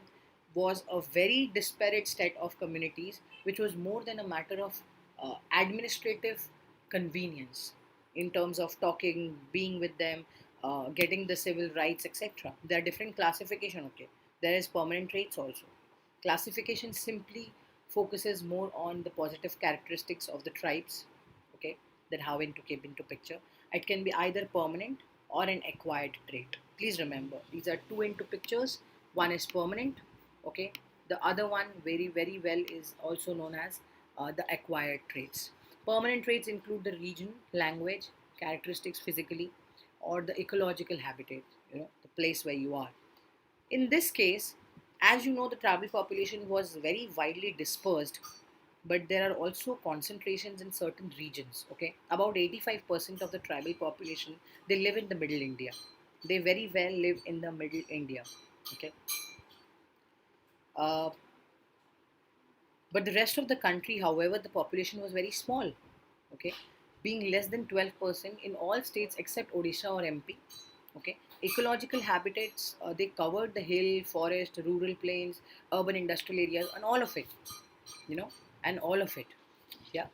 was a very disparate set of communities, which was more than a matter of administrative convenience in terms of talking, being with them, getting the civil rights, etc. There are different classification. Okay, there is permanent traits also. Classification simply focuses more on the positive characteristics of the tribes. Okay, that how into came into picture. It can be either permanent or an acquired trait. Please remember, these are two into pictures. One is permanent, okay. The other one, very very well, is also known as the acquired traits. Permanent traits include the region, language, characteristics physically, or the ecological habitat. The place where you are. In this case, as you know, the tribal population was very widely dispersed. but there are also concentrations in certain regions. Okay, about 85% of the tribal population, they live in the middle India. They very well live in the middle India. Okay, uh, but the rest of the country, however, the population was very small. Okay, being less than 12% in all states except Odisha or MP. Okay, ecological habitats, they covered the hill, forest, rural plains, urban industrial areas, and all of it. You know, and all of it. Yeah.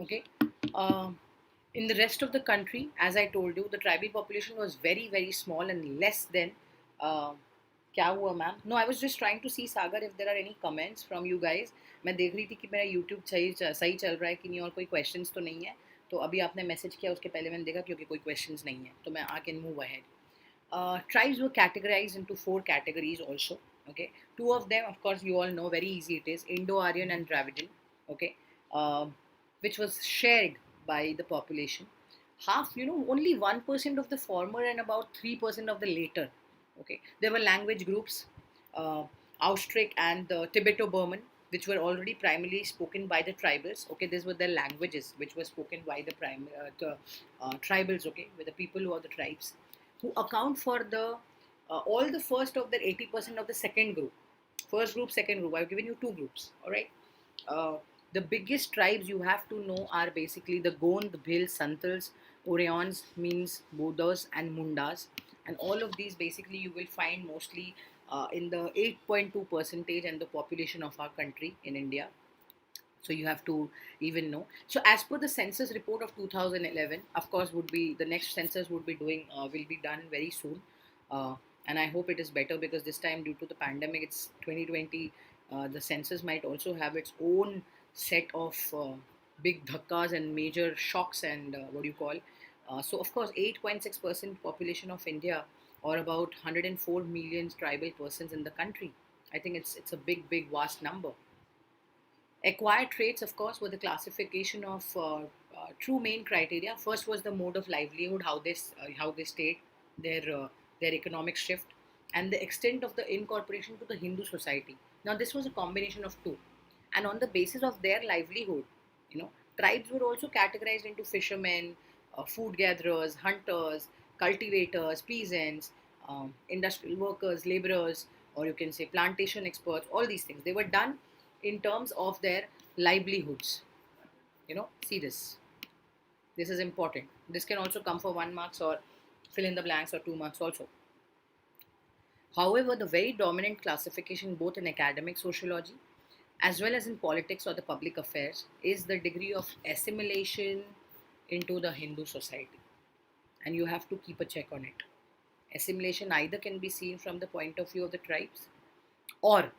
Okay. Um, in the rest of the country, as I told you, the tribal population was very, very small and less than. Uh, क्या हुआ ma'am? No, I was just trying to see Sagar if there are any comments from you guys. मैं देख रही थी कि मेरा YouTube सही चल रहा है कि नहीं और कोई questions तो नहीं है. तो अभी आपने मैसेज किया उसके पहले मैंने देखा क्योंकि कोई questions नहीं है तो मैं I can move ahead. Tribes were categorized into four categories also. Okay, two of them, of course, you all know very easy. It is Indo-Aryan and Dravidian. Okay, uh, which was shared by the population. Half, only 1% of the former and about 3% of the later. Okay, there were language groups, uh, Austric and Tibeto-Burman, which were already primarily spoken by the tribals. Okay, these were the languages which were spoken by the tribals. Okay, with the people who are the tribes who account for the all the first of the 80% of the second group. First group, second group. I've given you two groups. All right. Uh, the biggest tribes you have to know are basically the Gond, the Bhil, Santals, Orions, means Bodhas, and Mundas. And all of these basically you will find mostly in the 8.2 percentage and the population of our country in India. So you have to even know. So as per the census report of 2011, of course, would be the next census would be doing will be done very soon, uh, and I hope it is better because this time due to the pandemic, it's 2020. The census might also have its own set of big dhakkas and major shocks and what do you call. So of course, 8.6% population of India, or about 104 million tribal persons in the country. I think it's a big vast number. Acquired traits, of course, were the classification of two main criteria. First was the mode of livelihood, how they stayed, their uh, their economic shift, and the extent of the incorporation to the Hindu society. Now, this was a combination of two, and on the basis of their livelihood, tribes were also categorized into fishermen, food gatherers, hunters, cultivators, peasants, industrial workers, laborers, or you can say plantation experts. All these things they were done in terms of their livelihoods. See this. This is important. This can also come for 1 marks or fill in the blanks or 2 marks also. However, the very dominant classification both in academic sociology as well as in politics or the public affairs is the degree of assimilation into the Hindu society. And you have to keep a check on it. Assimilation either can be seen from the point of view of the tribes or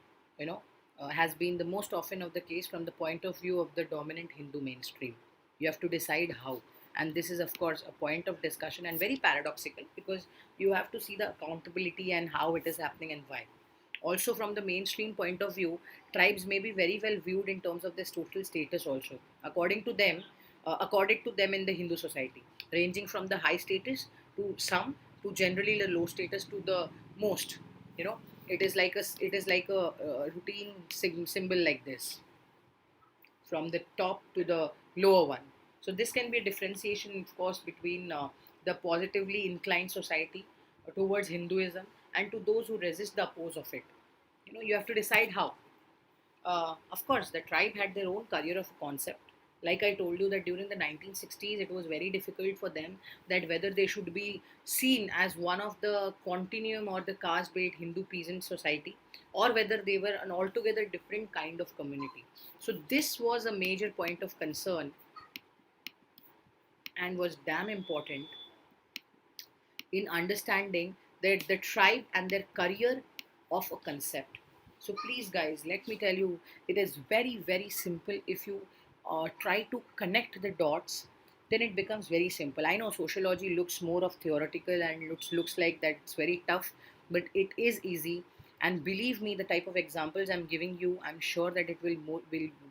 has been the most often of the case from the point of view of the dominant Hindu mainstream. You have to decide how, and this is of course a point of discussion and very paradoxical because you have to see the accountability and how it is happening and why. Also, from the mainstream point of view, tribes may be very well viewed in terms of their social status. Also, according to them in the Hindu society, ranging from the high status to some to generally the low status to the most. You know, it is like a routine symbol like this from the top to the lower one. So this can be a differentiation, of course, between the positively inclined society towards Hinduism and to those who resist the oppose of it. You have to decide how. Of course, the tribe had their own career of concept. Like I told you that during the 1960s, it was very difficult for them that whether they should be seen as one of the continuum or the caste-based Hindu peasant society, or whether they were an altogether different kind of community. So this was a major point of concern and was damn important in understanding that the tribe and their career of a concept. So please, guys, let me tell you, it is very, very simple. If you try to connect the dots, then it becomes very simple. I know sociology looks more of theoretical and looks like that it's very tough, but it is easy. And believe me, the type of examples I'm giving you, I'm sure that it will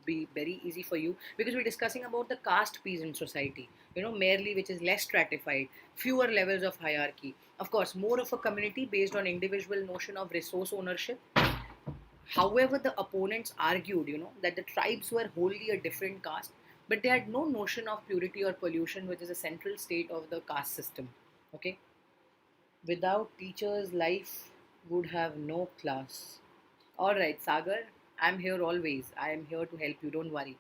be very easy for you, because we're discussing about the caste piece in society. Merely which is less stratified, fewer levels of hierarchy. Of course, more of a community based on individual notion of resource ownership. However, the opponents argued, that the tribes were wholly a different caste, but they had no notion of purity or pollution, which is a central state of the caste system. Okay, without teachers, life would have no class. All right, Sagar, I'm here always. I am here to help you. Don't worry.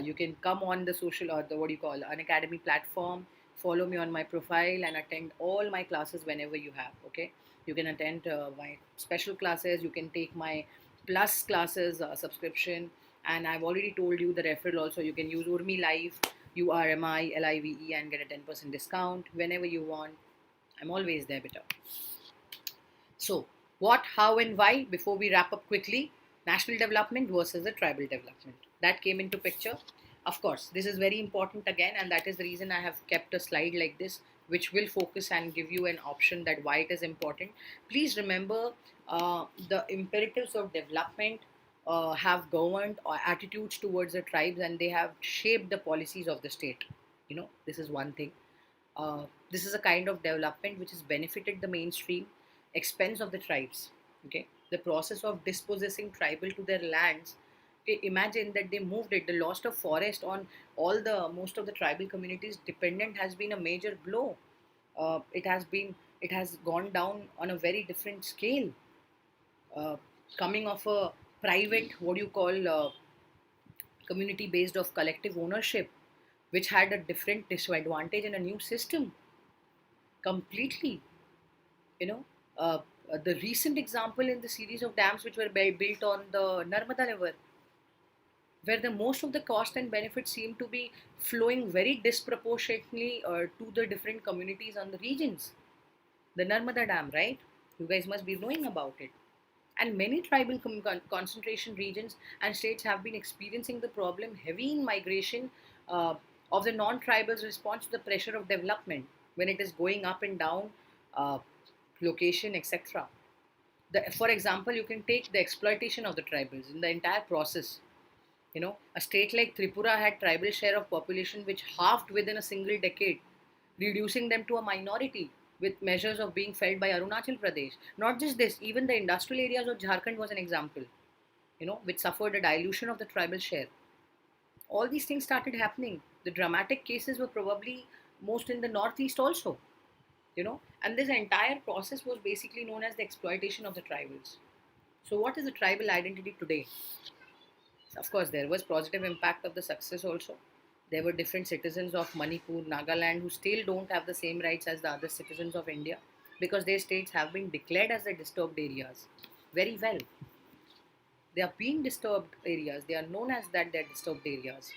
You can come on the social or the what do you call an academy platform. Follow me on my profile and attend all my classes whenever you have. Okay, you can attend my special classes. You can take my plus classes subscription, and I've already told you the referral also. You can use Urmi Live, URMI LIVE, and get a 10% discount whenever you want. I'm always there, beta. So, what, how, and why, before we wrap up quickly, national development versus the tribal development. That came into picture. Of course, this is very important again, and that is the reason I have kept a slide like this, which will focus and give you an option that why it is important. Please remember, the imperatives of development have governed attitudes towards the tribes, and they have shaped the policies of the state. This is one thing. This is a kind of development which has benefited the mainstream expense of the tribes. Okay, the process of dispossessing tribal to their lands. Okay, imagine that they moved it. The loss of forest on all the most of the tribal communities dependent has been a major blow. It has gone down on a very different scale. Uh, Coming of a private, what do you call, community based of collective ownership, which had a different disadvantage in a new system completely. you know the recent example in the series of dams which were built on the Narmada River, where the most of the cost and benefits seem to be flowing very disproportionately to the different communities and the regions. The Narmada Dam, right? You guys must be knowing about it. And many tribal concentration regions and states have been experiencing the problem heavy in migration of the non-tribals response to the pressure of development when it is going up and down uh, location, etc. For example, you can take the exploitation of the tribals in the entire process. A state like Tripura had tribal share of population which halved within a single decade, reducing them to a minority, with measures of being felt by Arunachal Pradesh. Not just this, even the industrial areas of Jharkhand was an example, which suffered a dilution of the tribal share. All these things started happening. The dramatic cases were probably most in the northeast also, and this entire process was basically known as the exploitation of the tribals. So, what is the tribal identity today? Of course, there was positive impact of the success also. There were different citizens of Manipur, Nagaland who still don't have the same rights as the other citizens of India because their states have been declared as the disturbed areas. Very well. They are being disturbed areas. They are known as that they're disturbed areas.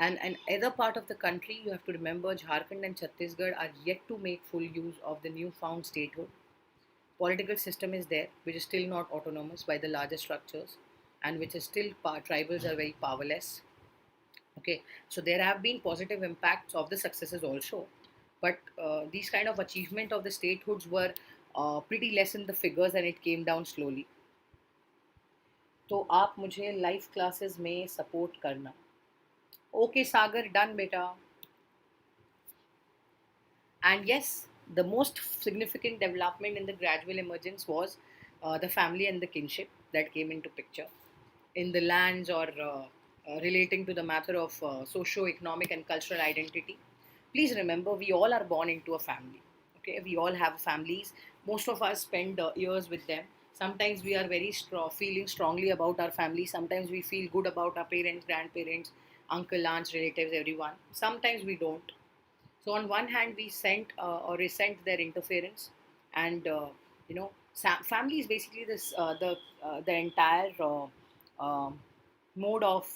And other part of the country, you have to remember Jharkhand and Chhattisgarh are yet to make full use of the newfound statehood. Political system is there, which is still not autonomous by the larger structures, and which is still tribals are very powerless. Okay, so there have been positive impacts of the successes also, but these kind of achievement of the statehoods were pretty less in the figures, and it came down slowly. तो आप मुझे live classes में support करना. Okay सागर, done बेटा. And yes, the most significant development in the gradual emergence was the family and the kinship that came into picture in the lands or relating to the matter of socio-economic and cultural identity. Please remember, we all are born into a family. Okay, we all have families. Most of us spend years with them. Sometimes we are very feeling strongly about our family. Sometimes we feel good about our parents, grandparents, uncle, aunts, relatives, everyone. Sometimes we don't. So on one hand, we sent or resent their interference, and family is basically this the entire mode of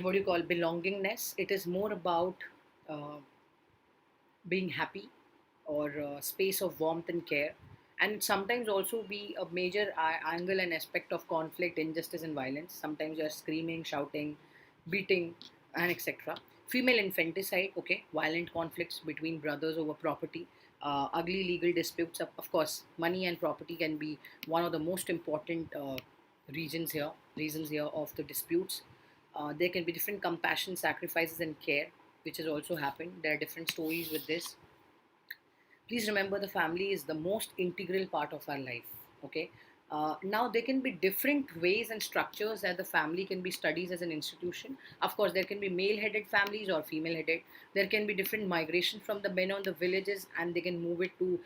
what do you call belongingness. It is more about uh, being happy or space of warmth and care. and sometimes also be a major angle and aspect of conflict, injustice, and violence. Sometimes you're screaming, shouting, beating, and etc. Female infanticide, okay, violent conflicts between brothers over property, ugly legal disputes. Of course, money and property can be one of the most important reasons here of the disputes. There can be different compassion, sacrifices, and care, which has also happened. There are different stories with this. Please remember, the family is the most integral part of our life. Okay. Now there can be different ways and structures that the family can be studied as an institution. Of course, there can be male-headed families or female-headed. There can be different migration from the men on the villages, and they can move it to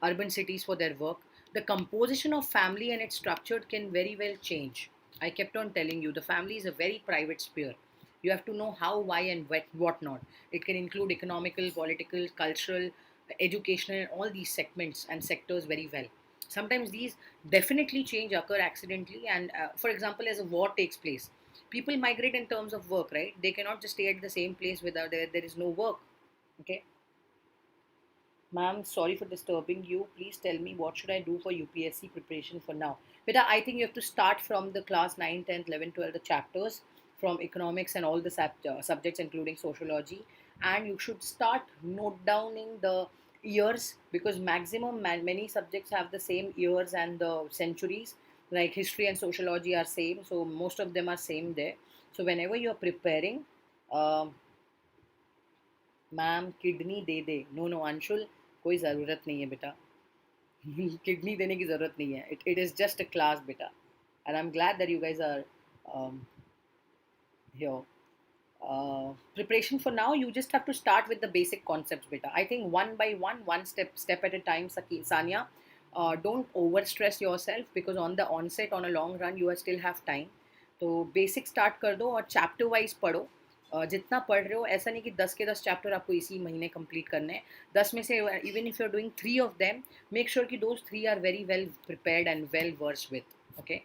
urban cities for their work. The composition of family and its structure can very well change. I kept on telling you, the family is a very private sphere. You have to know how, why, and what not. It can include economical, political, cultural, educational, and all these segments and sectors very well. Sometimes these definitely change occur accidentally, and for example, as a war takes place, people migrate in terms of work, right? They cannot just stay at the same place without there is no work. Okay. Ma'am, sorry for disturbing you. Please tell me, what should I do for UPSC preparation for now? Beta, I think you have to start from the class 9, 10th, 11, 12, the chapters from economics and all the subjects, including sociology. And you should start note downing the years, because maximum many subjects have the same years and the centuries. Like history and sociology are same, so most of them are same there. So whenever you're preparing, um, ma'am kidney दे दे. No no Anshul, कोई ज़रूरत नहीं है बेटा. Kidney देने की ज़रूरत नहीं है. It is just a class बेटा. And I'm glad that you guys are um, here. Preparation for now, you just have to start with the basic concepts beta. I think one by one step at a time, Sanya. Don't overstress yourself, because on the onset, on a long run, you still have time. तो basic start कर दो और chapter wise पढ़ो. जितना पढ़ रहे हो, ऐसा नहीं कि 10 के 10 चैप्टर आपको इसी महीने कंप्लीट करने हैं. 10 में से even if you are doing 3 of them, make sure कि those 3 are very well prepared and well versed with. Okay,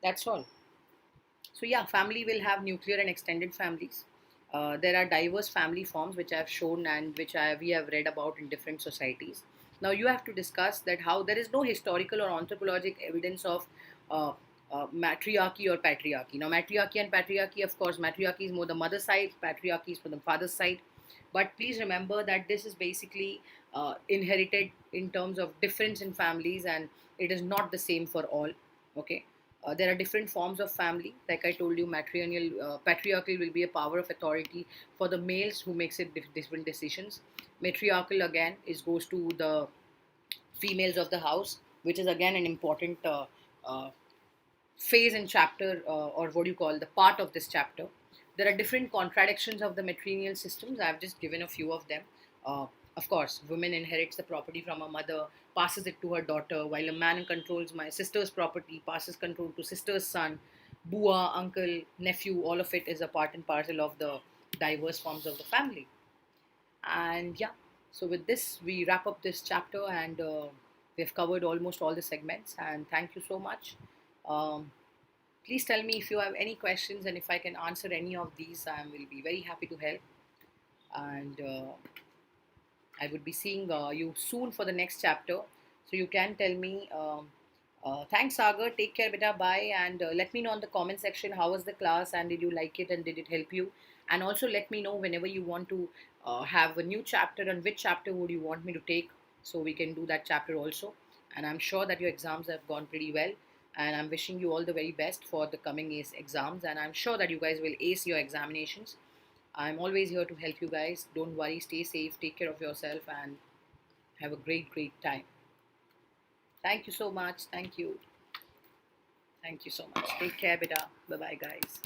that's all. So yeah, family will have nuclear and extended families. There are diverse family forms which I have shown and which we have read about in different societies. Now you have to discuss that how there is no historical or anthropological evidence of matriarchy or patriarchy. Now matriarchy and patriarchy, of course, matriarchy is more the mother side, patriarchy is for the father side. But please remember that this is basically inherited in terms of difference in families, and it is not the same for all. Okay. There are different forms of family. Like I told you, patriarchal will be a power of authority for the males who makes it different decisions. Matriarchal again goes to the females of the house, which is again an important phase in chapter, or what do you call the part of this chapter. There are different contradictions of the matrilineal systems. I've just given a few of them. Of course, woman inherits the property from her mother, passes it to her daughter, while a man controls my sister's property, passes control to sister's son. Bua, uncle, nephew, all of it is a part and parcel of the diverse forms of the family. And yeah, so with this, we wrap up this chapter, and we've covered almost all the segments. And thank you so much. Um, Please tell me if you have any questions, and if I can answer any of these, I will be very happy to help. And I would be seeing you soon for the next chapter. So you can tell me. Thanks, Sagar. Take care, beta. Bye. And let me know in the comment section how was the class, and did you like it, and did it help you? And also let me know whenever you want to have a new chapter, and which chapter would you want me to take, so we can do that chapter also. And I'm sure that your exams have gone pretty well. And I'm wishing you all the very best for the coming exams. And I'm sure that you guys will ace your examinations. I'm always here to help you guys. Don't worry, stay safe, take care of yourself, and have a great, great time. Thank you so much. Thank you. Thank you so much. Take care, beta. Bye bye, guys.